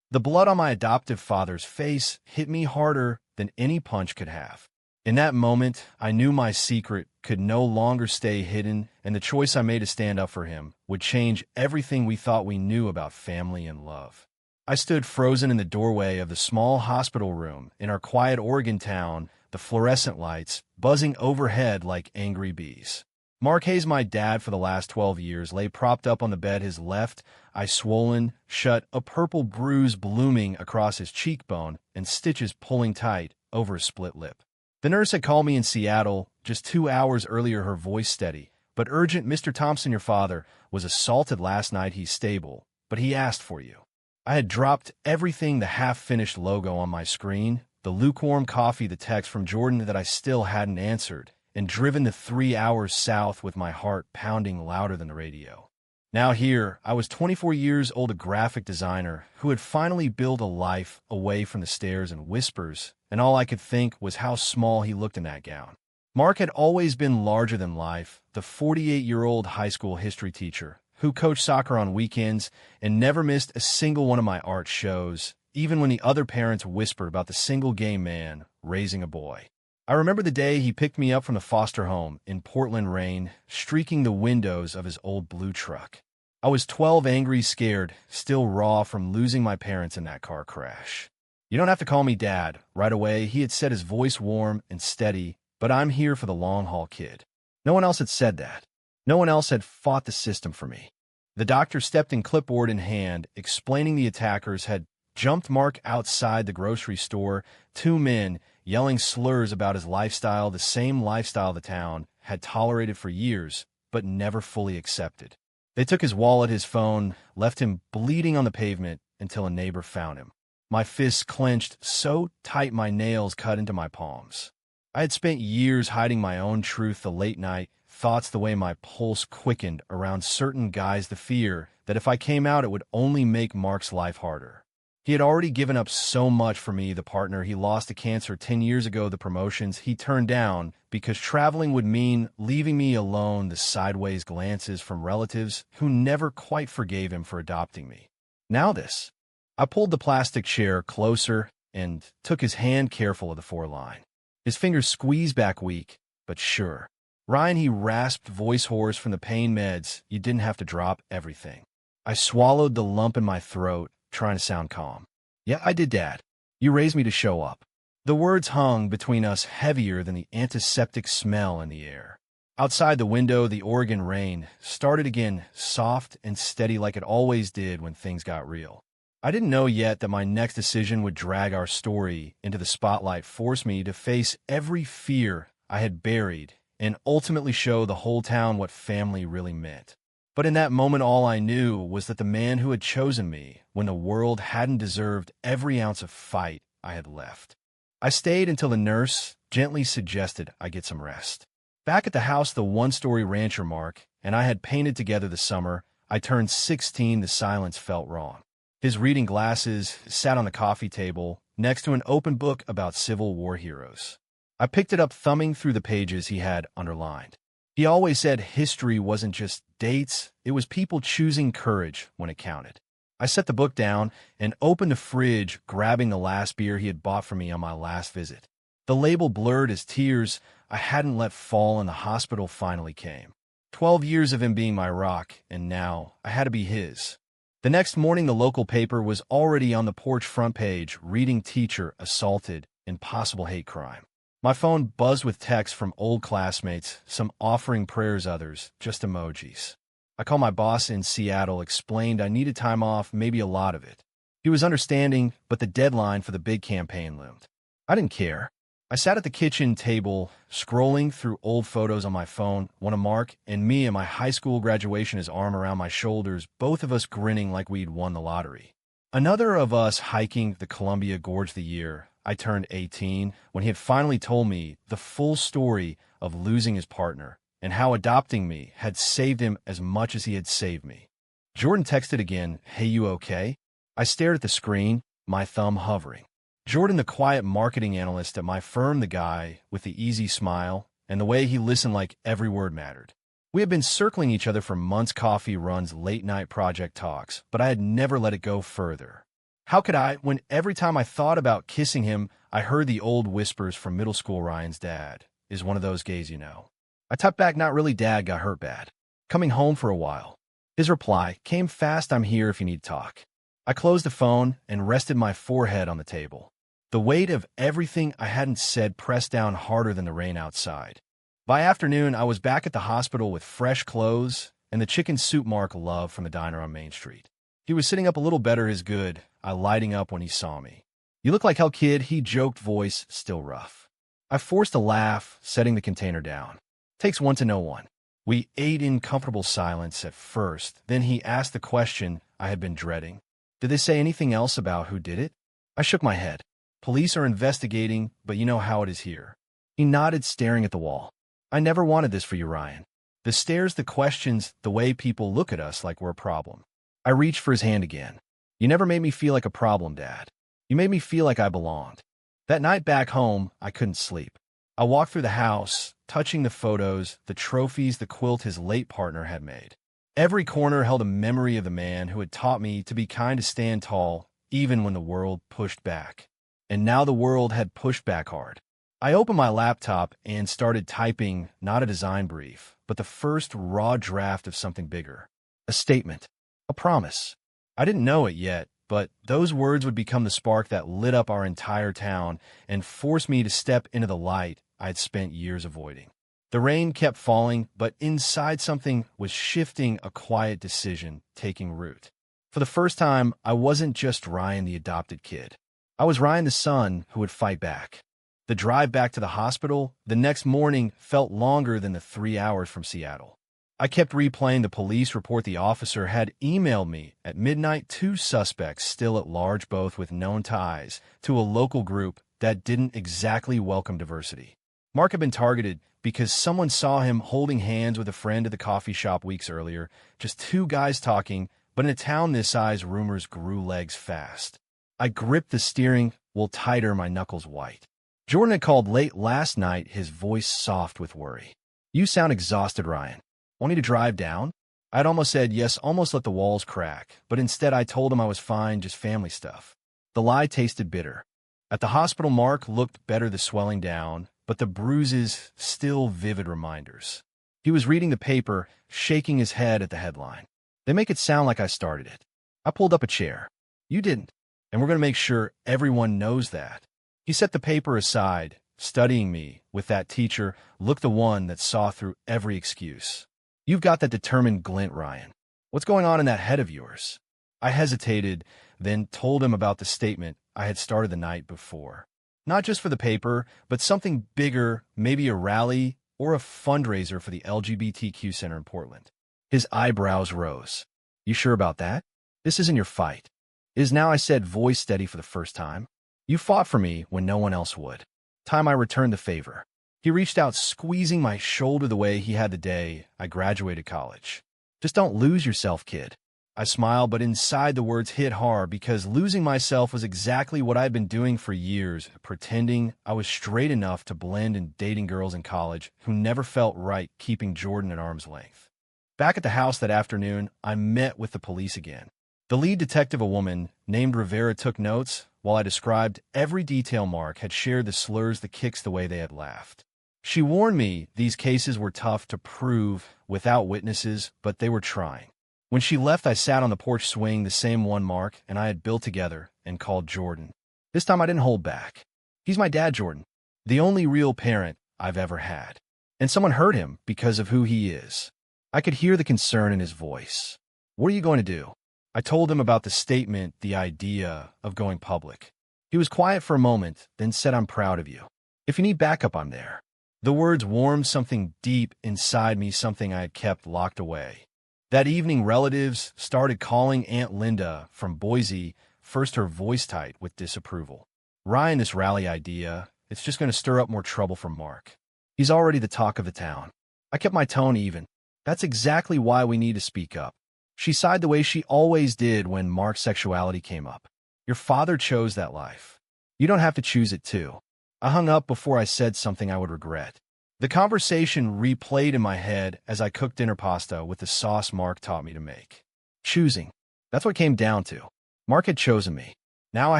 The blood on my adoptive father's face hit me harder than any punch could have. In that moment, I knew my secret could no longer stay hidden, and the choice I made to stand up for him would change everything we thought we knew about family and love. I stood frozen in the doorway of the small hospital room in our quiet Oregon town, the fluorescent lights buzzing overhead like angry bees. Mark Hayes, my dad for the last 12 years, lay propped up on the bed, his left eye swollen shut, a purple bruise blooming across his cheekbone, and stitches pulling tight over his split lip. The nurse had called me in Seattle just 2 hours earlier, her voice steady, but urgent. "Mr. Thompson, your father was assaulted last night. He's stable, but he asked for you." I had dropped everything, the half-finished logo on my screen, the lukewarm coffee, the text from Jordan that I still hadn't answered, and driven the 3 hours south with my heart pounding louder than the radio. Now here, I was 24 years old, a graphic designer who had finally built a life away from the stares and whispers, and all I could think was how small he looked in that gown. Mark had always been larger than life, the 48-year-old high school history teacher who coached soccer on weekends and never missed a single one of my art shows, even when the other parents whispered about the single gay man raising a boy. I remember the day he picked me up from the foster home in Portland rain, streaking the windows of his old blue truck. I was 12, angry, scared, still raw from losing my parents in that car crash. "You don't have to call me Dad." Right away, he had said, his voice warm and steady, "but I'm here for the long haul, kid." No one else had said that. No one else had fought the system for me. The doctor stepped in, clipboard in hand, explaining the attackers had jumped Mark outside the grocery store, 2 men yelling slurs about his lifestyle, the same lifestyle the town had tolerated for years, but never fully accepted. They took his wallet, his phone, left him bleeding on the pavement until a neighbor found him. My fists clenched so tight my nails cut into my palms. I had spent years hiding my own truth, the late night thoughts, the way my pulse quickened around certain guys, the fear that if I came out it would only make Mark's life harder. He had already given up so much for me, the partner he lost to cancer 10 years ago, the promotions he turned down because traveling would mean leaving me alone, the sideways glances from relatives who never quite forgave him for adopting me. Now this. I pulled the plastic chair closer and took his hand, careful of the 4-line. His fingers squeezed back, weak, but sure. "Ryan," he rasped, voice hoarse from the pain meds, "you didn't have to drop everything." I swallowed the lump in my throat, trying to sound calm. "Yeah, I did, Dad. You raised me to show up." The words hung between us, heavier than the antiseptic smell in the air. Outside the window, the Oregon rain started again, soft and steady like it always did when things got real. I didn't know yet that my next decision would drag our story into the spotlight, force me to face every fear I had buried, and ultimately show the whole town what family really meant. But in that moment, all I knew was that the man who had chosen me when the world hadn't deserved every ounce of fight I had left. I stayed until the nurse gently suggested I get some rest. Back at the house, the one-story rancher Mark and I had painted together the summer I turned 16, the silence felt wrong. His reading glasses sat on the coffee table next to an open book about Civil War heroes. I picked it up, thumbing through the pages he had underlined. He always said history wasn't just dates, it was people choosing courage when it counted. I set the book down and opened the fridge, grabbing the last beer he had bought for me on my last visit. The label blurred as tears I hadn't let fall in the hospital finally came. 12 years of him being my rock, and now I had to be his. The next morning, the local paper was already on the porch front page, reading "Teacher Assaulted in Possible Hate Crime." My phone buzzed with texts from old classmates, some offering prayers, others just emojis. I called my boss in Seattle, explained I needed time off, maybe a lot of it. He was understanding, but the deadline for the big campaign loomed. I didn't care. I sat at the kitchen table, scrolling through old photos on my phone, one of Mark and me at my high school graduation, his arm around my shoulders, both of us grinning like we'd won the lottery. Another of us hiking the Columbia Gorge the year I turned 18, when he had finally told me the full story of losing his partner and how adopting me had saved him as much as he had saved me. Jordan texted again, "Hey, you okay?" I stared at the screen, my thumb hovering. Jordan, the quiet marketing analyst at my firm, the guy with the easy smile and the way he listened like every word mattered. We had been circling each other for months, coffee runs, late-night project talks, but I had never let it go further. How could I, when every time I thought about kissing him, I heard the old whispers from middle school Ryan's dad is one of those gays you know. I typed back, not really, dad, got hurt bad. Coming home for a while. His reply came fast, I'm here if you need to talk. I closed the phone and rested my forehead on the table. The weight of everything I hadn't said pressed down harder than the rain outside. By afternoon, I was back at the hospital with fresh clothes and the chicken soup Mark loved from the diner on Main Street. He was sitting up a little better, his good eye lighting up when he saw me. You look like hell, kid, he joked, voice still rough. I forced a laugh, setting the container down. Takes one to know one. We ate in comfortable silence at first, then he asked the question I had been dreading. Did they say anything else about who did it? I shook my head. Police are investigating, but you know how it is here. He nodded, staring at the wall. I never wanted this for you, Ryan. The stares, the questions, the way people look at us like we're a problem. I reached for his hand again. You never made me feel like a problem, Dad. You made me feel like I belonged. That night back home, I couldn't sleep. I walked through the house, touching the photos, the trophies, the quilt his late partner had made. Every corner held a memory of the man who had taught me to be kind, to stand tall, even when the world pushed back. And now the world had pushed back hard. I opened my laptop and started typing, not a design brief, but the first raw draft of something bigger. A statement. A promise. I didn't know it yet, but those words would become the spark that lit up our entire town and forced me to step into the light I'd spent years avoiding. The rain kept falling, but inside something was shifting, a quiet decision taking root. For the first time, I wasn't just Ryan, the adopted kid. I was Ryan, the son who would fight back. The drive back to the hospital the next morning felt longer than the 3 hours from Seattle. I kept replaying the police report the officer had emailed me at midnight, 2 suspects still at large, both with known ties to a local group that didn't exactly welcome diversity. Mark had been targeted because someone saw him holding hands with a friend at the coffee shop weeks earlier, just 2 guys talking, but in a town this size, rumors grew legs fast. I gripped the steering wheel tighter, my knuckles white. Jordan had called late last night, his voice soft with worry. You sound exhausted, Ryan. Want me to drive down? I'd almost said yes, almost let the walls crack, but instead I told him I was fine, just family stuff. The lie tasted bitter. At the hospital, Mark looked better, the swelling down, but the bruises still vivid reminders. He was reading the paper, shaking his head at the headline. They make it sound like I started it. I pulled up a chair. You didn't, and we're going to make sure everyone knows that. He set the paper aside, studying me with that teacher look, the one that saw through every excuse. You've got that determined glint, Ryan. What's going on in that head of yours? I hesitated, then told him about the statement I had started the night before. Not just for the paper, but something bigger, maybe a rally or a fundraiser for the LGBTQ Center in Portland. His eyebrows rose. You sure about that? This isn't your fight. It is now, I said, voice steady for the first time. You fought for me when no one else would. Time I returned the favor. He reached out, squeezing my shoulder the way he had the day I graduated college. Just don't lose yourself, kid. I smiled, but inside the words hit hard because losing myself was exactly what I'd been doing for years, pretending I was straight enough to blend in, dating girls in college who never felt right, keeping Jordan at arm's length. Back at the house that afternoon, I met with the police again. The lead detective, a woman named Rivera, took notes while I described every detail. Mark had shared the slurs, the kicks, the way they had laughed. She warned me these cases were tough to prove without witnesses, but they were trying. When she left, I sat on the porch swing, the same one Mark and I had built together, and called Jordan. This time I didn't hold back. He's my dad, Jordan, the only real parent I've ever had. And someone hurt him because of who he is. I could hear the concern in his voice. What are you going to do? I told him about the statement, the idea of going public. He was quiet for a moment, then said, I'm proud of you. If you need backup, I'm there. The words warmed something deep inside me, something I had kept locked away. That evening, relatives started calling. Aunt Linda from Boise, first her voice tight with disapproval. Ryan, this rally idea, it's just going to stir up more trouble for Mark. He's already the talk of the town. I kept my tone even. That's exactly why we need to speak up. She sighed the way she always did when Mark's sexuality came up. Your father chose that life. You don't have to choose it too. I hung up before I said something I would regret. The conversation replayed in my head as I cooked dinner pasta with the sauce Mark taught me to make. Choosing. That's what it came down to. Mark had chosen me. Now I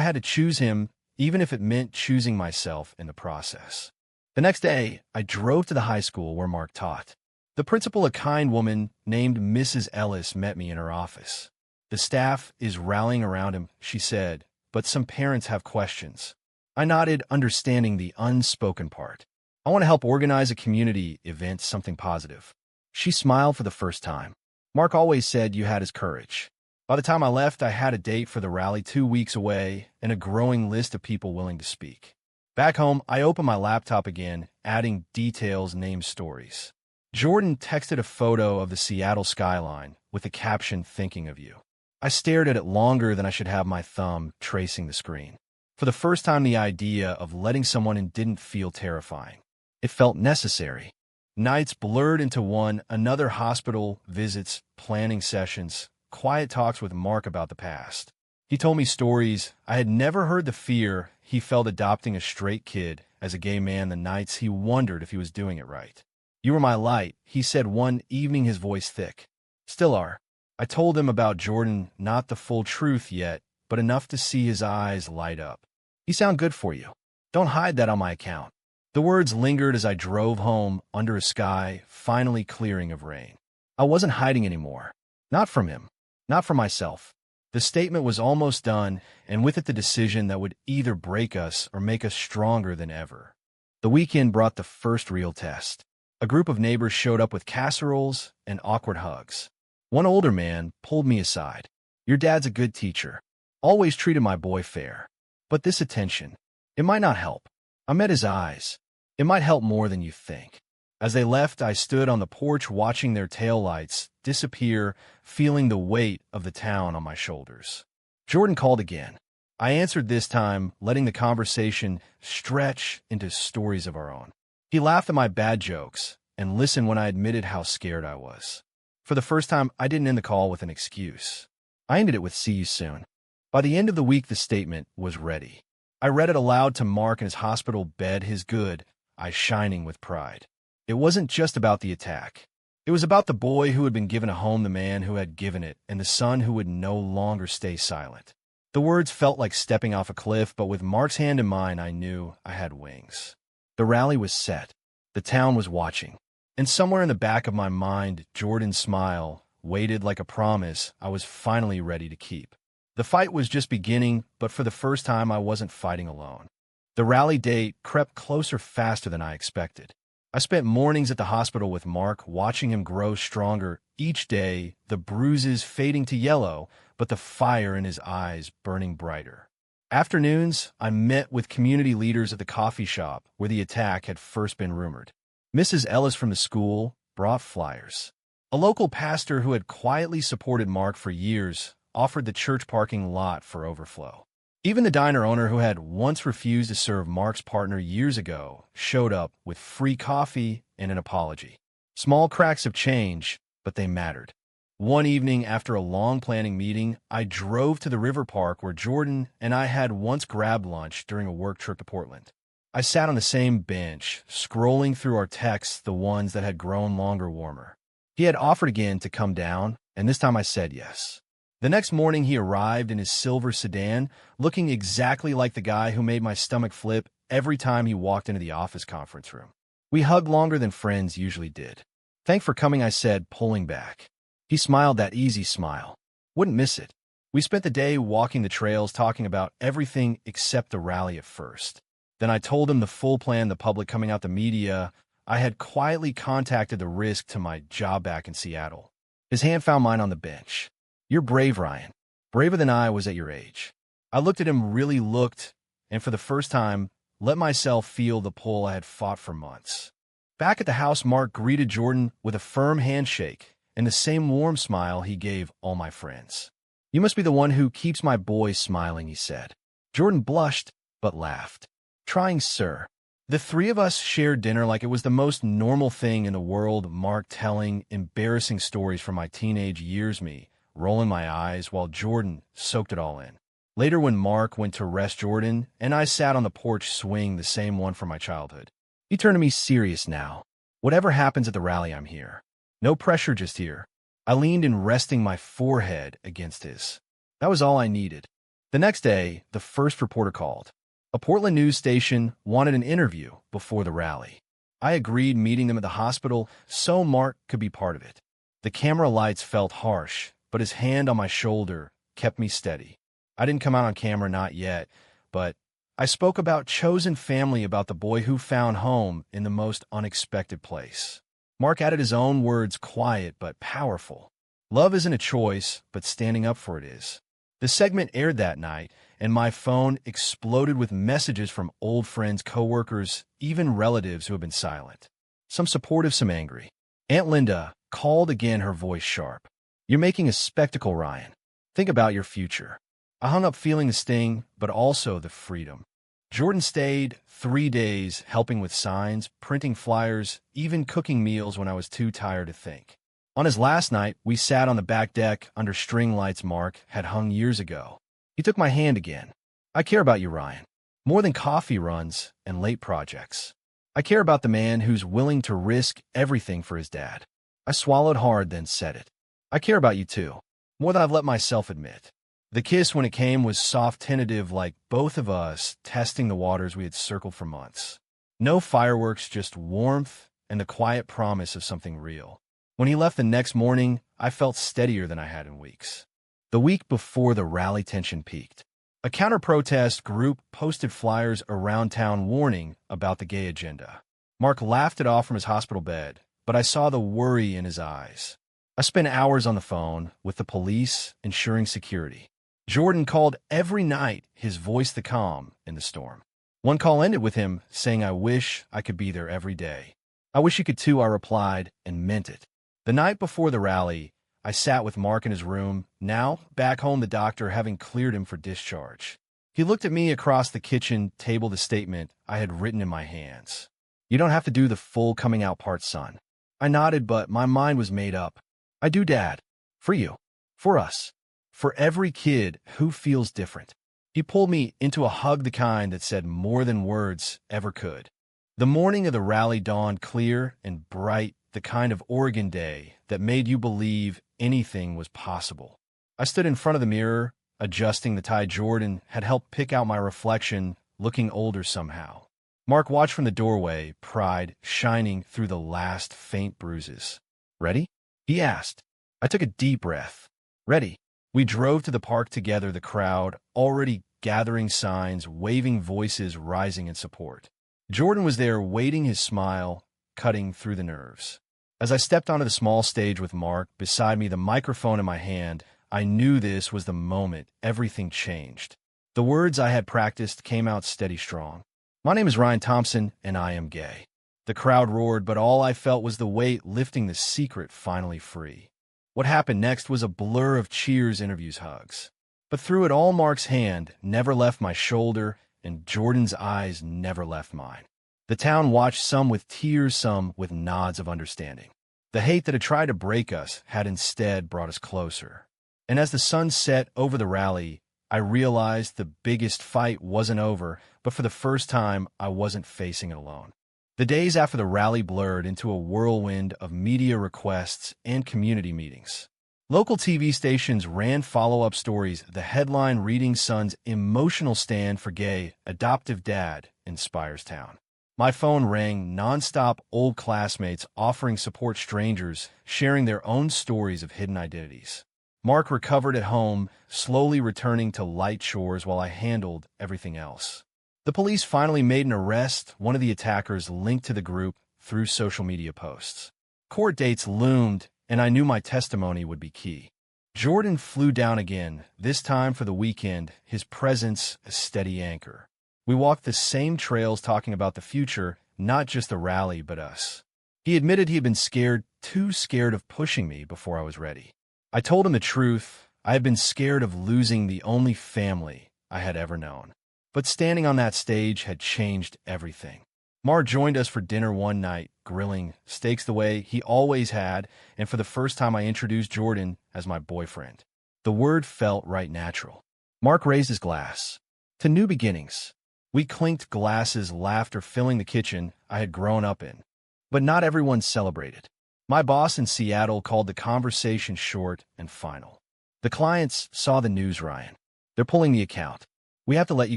had to choose him, even if it meant choosing myself in the process. The next day, I drove to the high school where Mark taught. The principal, a kind woman named Mrs. Ellis, met me in her office. "The staff is rallying around him," she said, "but some parents have questions." I nodded, understanding the unspoken part. "I want to help organize a community event, something positive." She smiled for the first time. "Mark always said you had his courage." By the time I left, I had a date for the rally 2 weeks away and a growing list of people willing to speak. Back home, I opened my laptop again, adding details, named stories. Jordan texted a photo of the Seattle skyline with the caption, "Thinking of you." I stared at it longer than I should have my thumb tracing the screen. For the first time, the idea of letting someone in didn't feel terrifying. It felt necessary. Nights blurred into one, another hospital visits, planning sessions, quiet talks with Mark about the past. He told me stories. I had never heard the fear he felt adopting a straight kid as a gay man, the nights he wondered if he was doing it right. "You were my light," he said one evening, his voice thick. "Still are." I told him about Jordan, not the full truth yet, but enough to see his eyes light up. "You sound good for you. Don't hide that on my account." The words lingered as I drove home under a sky finally clearing of rain. I wasn't hiding anymore. Not from him. Not from myself. The statement was almost done, and with it the decision that would either break us or make us stronger than ever. The weekend brought the first real test. A group of neighbors showed up with casseroles and awkward hugs. One older man pulled me aside. "Your dad's a good teacher. Always treated my boy fair. But this attention, it might not help." I met his eyes. "It might help more than you think." As they left, I stood on the porch watching their taillights disappear, feeling the weight of the town on my shoulders. Jordan called again. I answered this time, letting the conversation stretch into stories of our own. He laughed at my bad jokes and listened when I admitted how scared I was. For the first time, I didn't end the call with an excuse. I ended it with "see you soon." By the end of the week, the statement was ready. I read it aloud to Mark in his hospital bed, his good eyes shining with pride. It wasn't just about the attack. It was about the boy who had been given a home, the man who had given it, and the son who would no longer stay silent. The words felt like stepping off a cliff, but with Mark's hand in mine, I knew I had wings. The rally was set. The town was watching. And somewhere in the back of my mind, Jordan's smile waited like a promise I was finally ready to keep. The fight was just beginning, but for the first time, I wasn't fighting alone. The rally date crept closer faster than I expected. I spent mornings at the hospital with Mark, watching him grow stronger each day, the bruises fading to yellow, but the fire in his eyes burning brighter. Afternoons, I met with community leaders at the coffee shop where the attack had first been rumored. Mrs. Ellis from the school brought flyers. A local pastor who had quietly supported Mark for years offered the church parking lot for overflow. Even the diner owner who had once refused to serve Mark's partner years ago showed up with free coffee and an apology. Small cracks of change, but they mattered. One evening, after a long planning meeting, I drove to the river park where Jordan and I had once grabbed lunch during a work trip to Portland. I sat on the same bench, scrolling through our texts, the ones that had grown longer, warmer. He had offered again to come down, and this time I said yes. The next morning, he arrived in his silver sedan, looking exactly like the guy who made my stomach flip every time he walked into the office conference room. We hugged longer than friends usually did. "Thanks for coming," I said, pulling back. He smiled, that easy smile. Wouldn't miss it. We spent the day walking the trails, talking about everything except the rally at first. Then I told him the full plan, the public coming out, the media. I had quietly contacted the risk to my job back in Seattle. His hand found mine on the bench. "You're brave, Ryan. Braver than I was at your age." I looked at him, really looked, and for the first time, let myself feel the pull I had fought for months. Back at the house, Mark greeted Jordan with a firm handshake and the same warm smile he gave all my friends. "You must be the one who keeps my boy smiling," he said. Jordan blushed, but laughed. "Trying, sir." The three of us shared dinner like it was the most normal thing in the world, Mark telling embarrassing stories from my teenage years, me rolling my eyes while Jordan soaked it all in. Later, when Mark went to rest Jordan, and I sat on the porch swing, the same one from my childhood, he turned to me, "Serious now. Whatever happens at the rally, I'm here. No pressure, just here." I leaned in, resting my forehead against his. That was all I needed. The next day, the first reporter called. A Portland news station wanted an interview before the rally. I agreed, meeting them at the hospital so Mark could be part of it. The camera lights felt harsh, but his hand on my shoulder kept me steady. I didn't come out on camera, not yet, but I spoke about chosen family, about the boy who found home in the most unexpected place. Mark added his own words, quiet but powerful. Love isn't a choice, but standing up for it is. The segment aired that night, and my phone exploded with messages from old friends, coworkers, even relatives who have been silent. Some supportive, some angry. Aunt Linda called again, her voice sharp. "You're making a spectacle, Ryan. Think about your future." I hung up feeling the sting, but also the freedom. Jordan stayed 3 days helping with signs, printing flyers, even cooking meals when I was too tired to think. On his last night, we sat on the back deck under string lights Mark had hung years ago. He took my hand again. "I care about you, Ryan. More than coffee runs and late projects. I care about the man who's willing to risk everything for his dad." I swallowed hard, then said it. "I care about you too. More than I've let myself admit." The kiss, when it came, was soft, tentative, like both of us testing the waters we had circled for months. No fireworks, just warmth and the quiet promise of something real. When he left the next morning, I felt steadier than I had in weeks. The week before the rally, tension peaked. A counter-protest group posted flyers around town warning about the gay agenda. Mark laughed it off from his hospital bed, but I saw the worry in his eyes. I spent hours on the phone with the police, ensuring security. Jordan called every night, his voice the calm in the storm. One call ended with him saying, "I wish I could be there every day." "I wish you could too," I replied, and meant it. The night before the rally, I sat with Mark in his room, now back home, the doctor having cleared him for discharge. He looked at me across the kitchen table, the statement I had written in my hands. "You don't have to do the full coming out part, son." I nodded, but my mind was made up. "I do, Dad. For you. For us. For every kid who feels different." He pulled me into a hug, the kind that said more than words ever could. The morning of the rally dawned clear and bright, the kind of Oregon day that made you believe anything was possible. I stood in front of the mirror, adjusting the tie. Jordan had helped pick out my reflection, looking older somehow. Mark watched from the doorway, pride shining through the last faint bruises. "Ready?" he asked. I took a deep breath. "Ready." We drove to the park together, the crowd already gathering, signs, waving, voices rising in support. Jordan was there, waiting, his smile cutting through the nerves. As I stepped onto the small stage with Mark beside me, the microphone in my hand, I knew this was the moment everything changed. The words I had practiced came out steady, strong. "My name is Ryan Thompson, and I am gay." The crowd roared, but all I felt was the weight lifting, the secret finally free. What happened next was a blur of cheers, interviews, hugs. But through it all, Mark's hand never left my shoulder, and Jordan's eyes never left mine. The town watched, some with tears, some with nods of understanding. The hate that had tried to break us had instead brought us closer. And as the sun set over the rally, I realized the biggest fight wasn't over, but for the first time, I wasn't facing it alone. The days after the rally blurred into a whirlwind of media requests and community meetings. Local TV stations ran follow-up stories, the headline reading, "Son's emotional stand for gay adoptive dad inspires town." My phone rang nonstop, old classmates offering support, strangers sharing their own stories of hidden identities. Mark recovered at home, slowly returning to light chores while I handled everything else. The police finally made an arrest, one of the attackers linked to the group through social media posts. Court dates loomed, and I knew my testimony would be key. Jordan flew down again, this time for the weekend, his presence a steady anchor. We walked the same trails, talking about the future, not just the rally, but us. He admitted he had been scared, too scared of pushing me before I was ready. I told him the truth. I had been scared of losing the only family I had ever known. But standing on that stage had changed everything. Mar joined us for dinner one night, grilling steaks the way he always had, and for the first time I introduced Jordan as my boyfriend. The word felt right, natural. Mark raised his glass. To new beginnings. We clinked glasses, laughter filling the kitchen I had grown up in. But not everyone celebrated. My boss in Seattle called the conversation short and final. "The clients saw the news, Ryan. They're pulling the account. We have to let you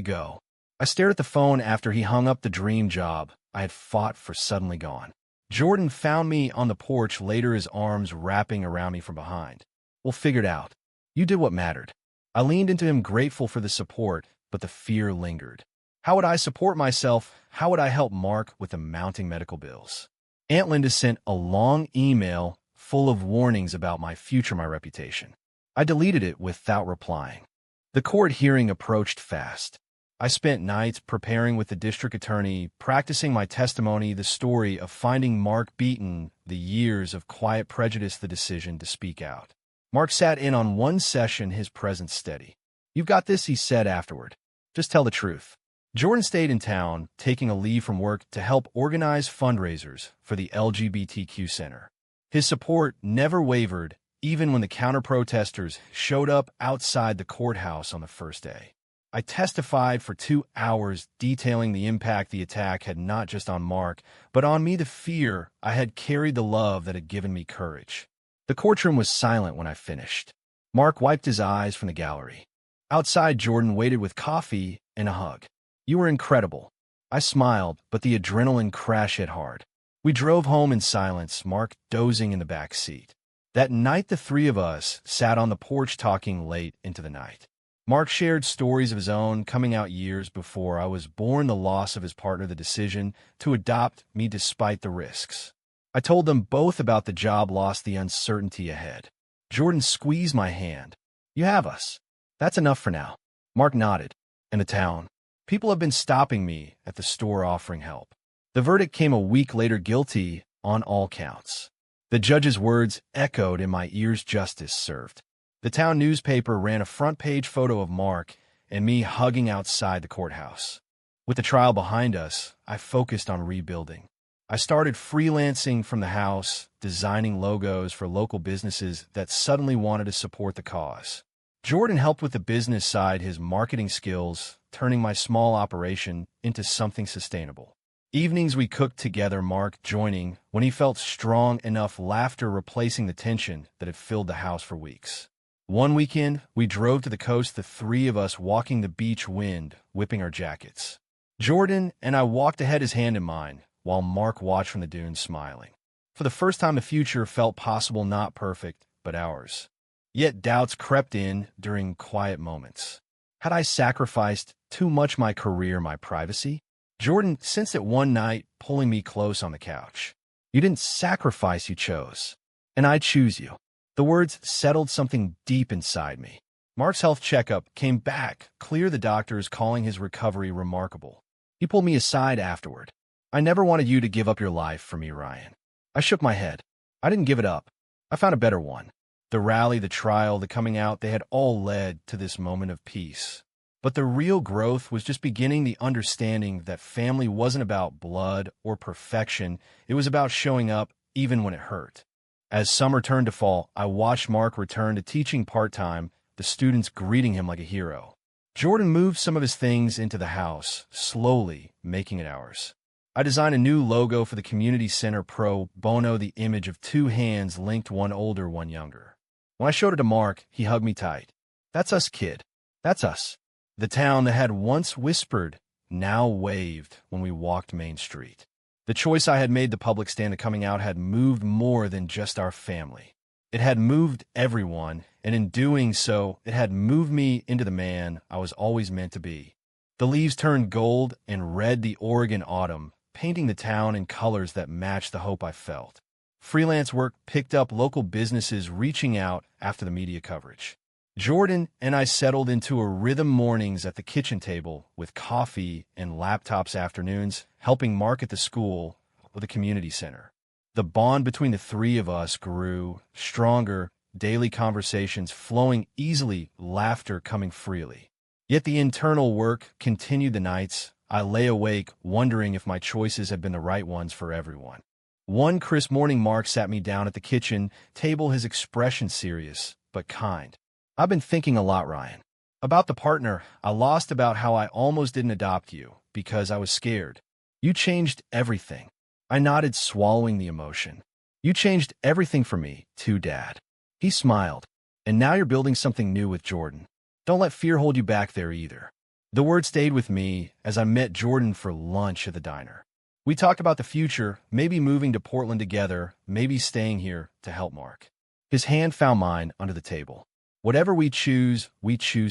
go. I stared at the phone after he hung up the dream job I had fought for suddenly gone. Jordan found me on the porch later, his arms wrapping around me from behind. We'll figure it out. You did what mattered. I leaned into him, grateful for the support, but the fear lingered. How would I support myself? How would I help Mark with the mounting medical bills? Aunt Linda sent a long email full of warnings about my future, my reputation. I deleted it without replying. The court hearing approached fast. I spent nights preparing with the district attorney, practicing my testimony, the story of finding Mark beaten, the years of quiet prejudice, the decision to speak out. Mark sat in on one session, his presence steady. "You've got this," he said afterward. "Just tell the truth." Jordan stayed in town, taking a leave from work to help organize fundraisers for the LGBTQ Center. His support never wavered, even when the counter-protesters showed up outside the courthouse on the first day. I testified for 2 hours, detailing the impact the attack had not just on Mark, but on me, the fear I had carried, the love that had given me courage. The courtroom was silent when I finished. Mark wiped his eyes from the gallery. Outside, Jordan waited with coffee and a hug. "You were incredible." I smiled, but the adrenaline crash hit hard. We drove home in silence, Mark dozing in the back seat. That night, the three of us sat on the porch talking late into the night. Mark shared stories of his own, coming out years before I was born, the loss of his partner, the decision to adopt me despite the risks. I told them both about the job loss, the uncertainty ahead. Jordan squeezed my hand. "You have us. That's enough for now." Mark nodded. "In the town, people have been stopping me at the store offering help." The verdict came a week later, guilty on all counts. The judge's words echoed in my ears, "Justice served." The town newspaper ran a front-page photo of Mark and me hugging outside the courthouse. With the trial behind us, I focused on rebuilding. I started freelancing from the house, designing logos for local businesses that suddenly wanted to support the cause. Jordan helped with the business side, his marketing skills, turning my small operation into something sustainable. Evenings we cooked together, Mark joining when he felt strong enough, laughter replacing the tension that had filled the house for weeks. One weekend, we drove to the coast, the three of us walking the beach, wind whipping our jackets. Jordan and I walked ahead, his hand in mine, while Mark watched from the dunes, smiling. For the first time, the future felt possible, not perfect, but ours. Yet doubts crept in during quiet moments. Had I sacrificed too much, my career, my privacy? Jordan sensed it one night, pulling me close on the couch. "You didn't sacrifice, you chose. And I choose you." The words settled something deep inside me. Mark's health checkup came back clear, the doctors calling his recovery remarkable. He pulled me aside afterward. "I never wanted you to give up your life for me, Ryan." I shook my head. "I didn't give it up. I found a better one." The rally, the trial, the coming out, they had all led to this moment of peace. But the real growth was just beginning, the understanding that family wasn't about blood or perfection. It was about showing up even when it hurt. As summer turned to fall, I watched Mark return to teaching part-time, the students greeting him like a hero. Jordan moved some of his things into the house, slowly making it ours. I designed a new logo for the community center, pro bono, the image of two hands linked, one older, one younger. When I showed it to Mark, he hugged me tight. "That's us, kid. That's us." The town that had once whispered now waved when we walked Main Street. The choice I had made, the public stand, the coming out, had moved more than just our family. It had moved everyone, and in doing so, it had moved me into the man I was always meant to be. The leaves turned gold and red, the Oregon autumn, painting the town in colors that matched the hope I felt. Freelance work picked up, local businesses reaching out after the media coverage. Jordan and I settled into a rhythm, mornings at the kitchen table with coffee and laptops, afternoons helping Mark at the school or the community center. The bond between the three of us grew stronger, daily conversations flowing easily, laughter coming freely. Yet the internal work continued. The nights I lay awake wondering if my choices had been the right ones for everyone. One crisp morning, Mark sat me down at the kitchen table, his expression serious but kind. "I've been thinking a lot, Ryan, about the partner I lost, about how I almost didn't adopt you because I was scared. You changed everything." I nodded, swallowing the emotion. "You changed everything for me, too, Dad." He smiled. "And now you're building something new with Jordan." Don't let fear hold you back there either. The word stayed with me as I met Jordan for lunch at the diner. We talked about the future, maybe moving to Portland together, maybe staying here to help Mark. His hand found mine under the table. Whatever we choose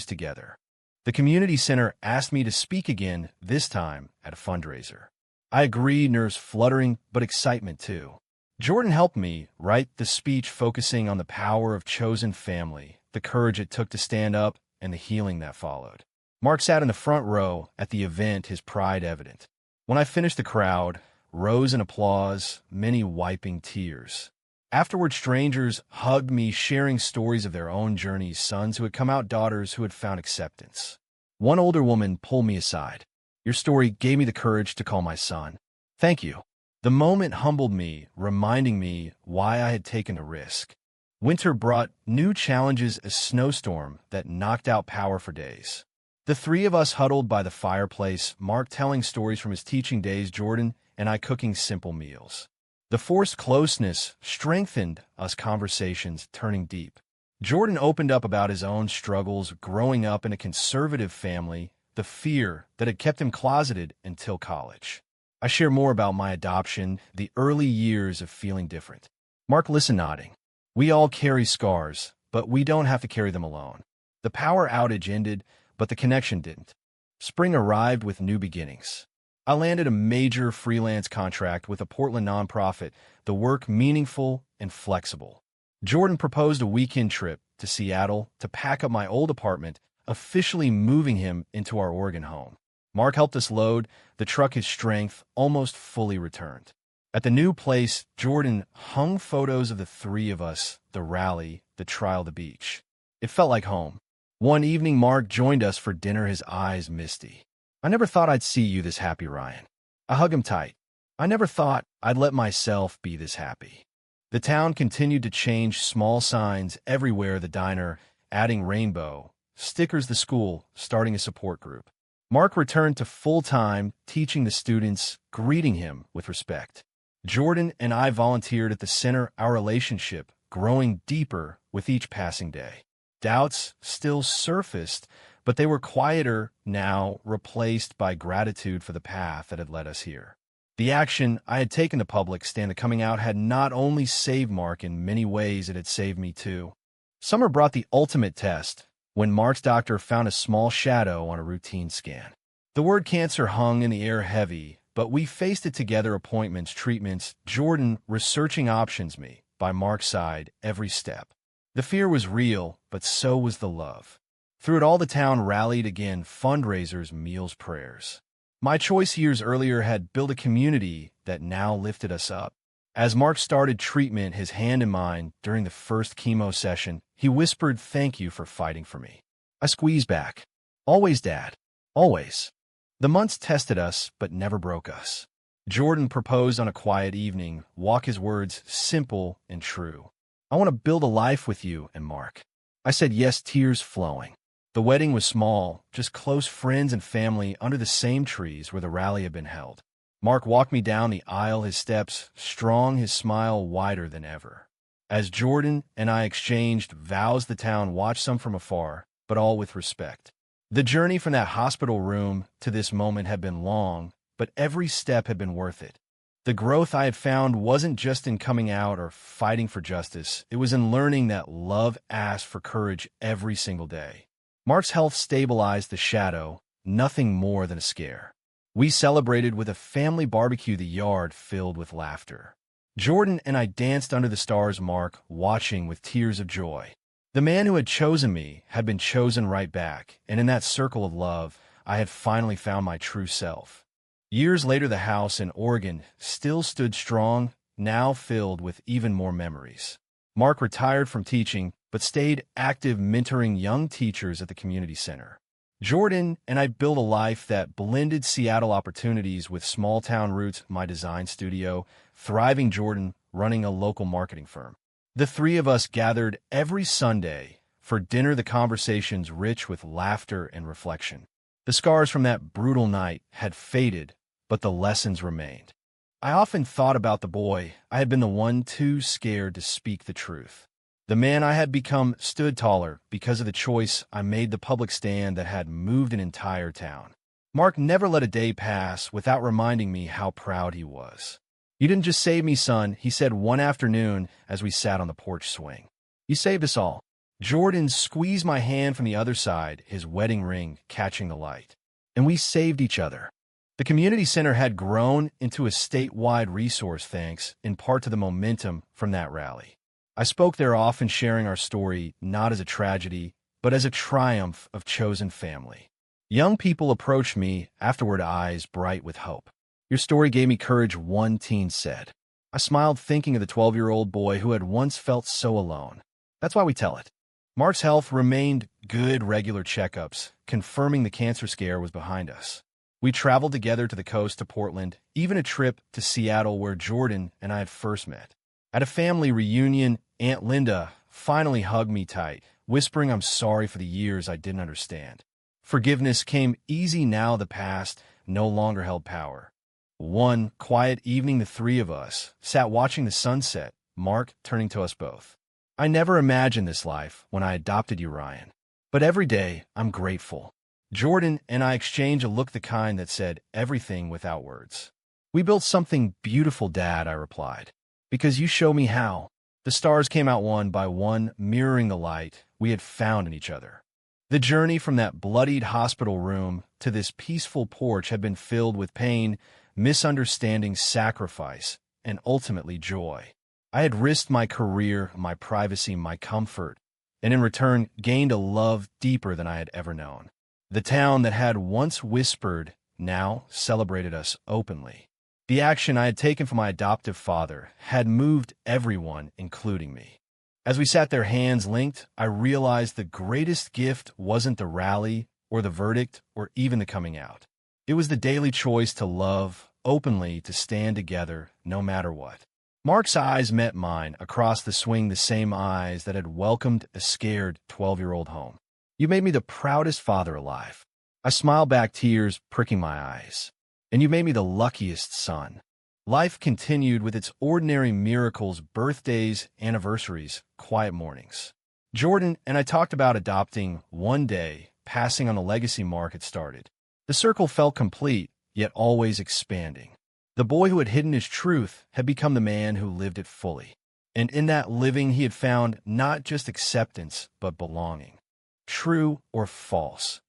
together. The community center asked me to speak again, this time at a fundraiser. I agreed, nerves fluttering, but excitement too. Jordan helped me write the speech focusing on the power of chosen family, the courage it took to stand up, and the healing that followed. Mark sat in the front row at the event, his pride evident. When I finished, the crowd rose in applause, many wiping tears. Afterward, strangers hugged me, sharing stories of their own journeys, sons who had come out, daughters who had found acceptance. One older woman pulled me aside. Your story gave me the courage to call my son. Thank you. The moment humbled me, reminding me why I had taken a risk. Winter brought new challenges, a snowstorm that knocked out power for days. The three of us huddled by the fireplace, Mark telling stories from his teaching days, Jordan and I cooking simple meals. The forced closeness strengthened us, conversations turning deep. Jordan opened up about his own struggles growing up in a conservative family, the fear that had kept him closeted until college. I share more about my adoption, the early years of feeling different. Mark listened, nodding. We all carry scars, but we don't have to carry them alone. The power outage ended, but the connection didn't. Spring arrived with new beginnings. I landed a major freelance contract with a Portland nonprofit, the work meaningful and flexible. Jordan proposed a weekend trip to Seattle to pack up my old apartment, officially moving him into our Oregon home. Mark helped us load the truck, his strength almost fully returned. At the new place, Jordan hung photos of the three of us, the rally, the trial, the beach. It felt like home. One evening, Mark joined us for dinner, his eyes misty. I never thought I'd see you this happy, Ryan. I hug him tight. I never thought I'd let myself be this happy. The town continued to change, small signs everywhere, the diner, adding rainbow, stickers, the school, starting a support group. Mark returned to full-time, teaching the students, greeting him with respect. Jordan and I volunteered at the center, our relationship growing deeper with each passing day. Doubts still surfaced, but they were quieter now, replaced by gratitude for the path that had led us here. The action I had taken to public stand, the coming out, had not only saved Mark, in many ways it had saved me too. Summer brought the ultimate test when Mark's doctor found a small shadow on a routine scan. The word cancer hung in the air heavy, but we faced it together, appointments, treatments, Jordan researching options, me by Mark's side every step. The fear was real, but so was the love. Through it all, the town rallied again, fundraisers, meals, prayers. My choice years earlier had built a community that now lifted us up. As Mark started treatment, his hand in mine during the first chemo session, he whispered, "Thank you for fighting for me." I squeezed back. "Always, Dad. Always." The months tested us, but never broke us. Jordan proposed on a quiet evening, walk, his words simple and true. "I want to build a life with you and Mark." I said yes, tears flowing. The wedding was small, just close friends and family under the same trees where the rally had been held. Mark walked me down the aisle, his steps strong, his smile wider than ever. As Jordan and I exchanged vows, the town watched, some from afar, but all with respect. The journey from that hospital room to this moment had been long, but every step had been worth it. The growth I had found wasn't just in coming out or fighting for justice. It was in learning that love asks for courage every single day. Mark's health stabilized, the shadow, nothing more than a scare. We celebrated with a family barbecue, the yard filled with laughter. Jordan and I danced under the stars, Mark watching with tears of joy. The man who had chosen me had been chosen right back, and in that circle of love, I had finally found my true self. Years later, the house in Oregon still stood strong, now filled with even more memories. Mark retired from teaching, but stayed active, mentoring young teachers at the community center. Jordan and I built a life that blended Seattle opportunities with small-town roots, my design studio, thriving, Jordan running a local marketing firm. The three of us gathered every Sunday for dinner, the conversations rich with laughter and reflection. The scars from that brutal night had faded, but the lessons remained. I often thought about the boy I had been, the one too scared to speak the truth. The man I had become stood taller because of the choice I made, the public stand that had moved an entire town. Mark never let a day pass without reminding me how proud he was. "You didn't just save me, son," he said one afternoon as we sat on the porch swing. "You saved us all." Jordan squeezed my hand from the other side, his wedding ring catching the light. And we saved each other. The community center had grown into a statewide resource thanks in part to the momentum from that rally. I spoke there often, sharing our story not as a tragedy, but as a triumph of chosen family. Young people approached me afterward, eyes bright with hope. "Your story gave me courage," one teen said. I smiled, thinking of the 12-year-old boy who had once felt so alone. That's why we tell it. Mark's health remained good, regular checkups, confirming the cancer scare was behind us. We traveled together to the coast, to Portland, even a trip to Seattle where Jordan and I had first met. At a family reunion, Aunt Linda finally hugged me tight, whispering I'm sorry for the years I didn't understand. Forgiveness came easy now the past no longer held power. One quiet evening, the three of us sat watching the sunset, Mark turning to us both. "I never imagined this life when I adopted you, Ryan. But every day, I'm grateful." Jordan and I exchanged a look, the kind that said everything without words. "We built something beautiful, Dad," I replied. "Because you show me how." The stars came out one by one, mirroring the light we had found in each other. The journey from that bloodied hospital room to this peaceful porch had been filled with pain, misunderstanding, sacrifice, and ultimately joy. I had risked my career, my privacy, my comfort, and in return gained a love deeper than I had ever known. The town that had once whispered now celebrated us openly. The action I had taken for my adoptive father had moved everyone, including me. As we sat there, hands linked, I realized the greatest gift wasn't the rally or the verdict or even the coming out. It was the daily choice to love openly, to stand together no matter what. Mark's eyes met mine across the swing, the same eyes that had welcomed a scared 12-year-old home. "You made me the proudest father alive." I smiled back, tears pricking my eyes. "And you made me the luckiest son." Life continued with its ordinary miracles, birthdays, anniversaries, quiet mornings. Jordan and I talked about adopting one day, passing on the legacy Mark had started. The circle felt complete, yet always expanding. The boy who had hidden his truth had become the man who lived it fully. And in that living, he had found not just acceptance, but belonging. True or false?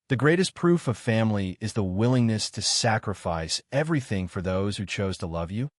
The greatest proof of family is the willingness to sacrifice everything for those who chose to love you.